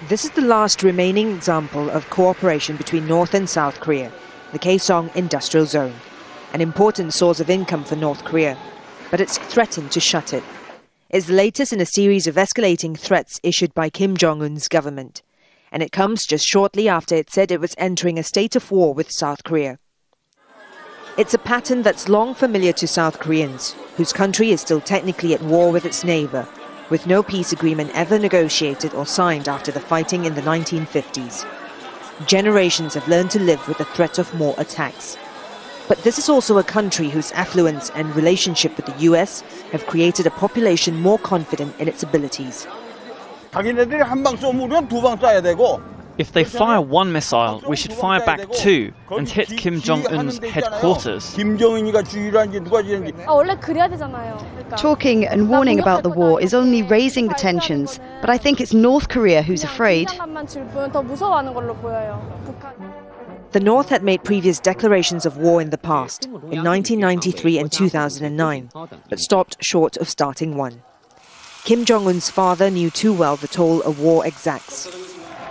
This is the last remaining example of cooperation between North and South Korea, the Kaesong Industrial Zone, an important source of income for North Korea, but it's threatened to shut it. It's the latest in a series of escalating threats issued by Kim Jong-un's government, and it comes just shortly after it said it was entering a state of war with South Korea. It's a pattern that's long familiar to South Koreans, whose country is still technically at war with its neighbor, with no peace agreement ever negotiated or signed after the fighting in the 1950s. Generations have learned to live with the threat of more attacks. But this is also a country whose affluence and relationship with the US have created a population more confident in its abilities. If they fire one missile, we should fire back two and hit Kim Jong-un's headquarters. Talking and warning about the war is only raising the tensions, but I think it's North Korea who's afraid. The North had made previous declarations of war in the past, in 1993 and 2009, but stopped short of starting one. Kim Jong-un's father knew too well the toll a war exacts.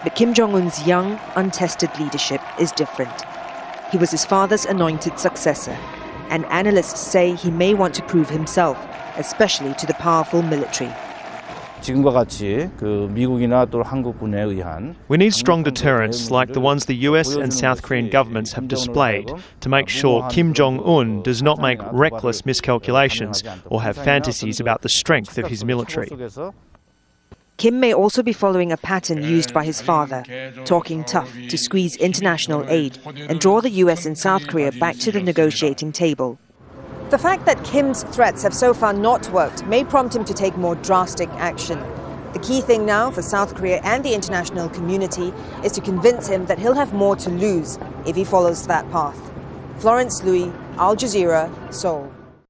But Kim Jong-un's young, untested leadership is different. He was his father's anointed successor, and analysts say he may want to prove himself, especially to the powerful military. We need strong deterrents like the ones the US and South Korean governments have displayed to make sure Kim Jong-un does not make reckless miscalculations or have fantasies about the strength of his military. Kim may also be following a pattern used by his father, talking tough to squeeze international aid and draw the US and South Korea back to the negotiating table. The fact that Kim's threats have so far not worked may prompt him to take more drastic action. The key thing now for South Korea and the international community is to convince him that he'll have more to lose if he follows that path. Florence Louis, Al Jazeera, Seoul.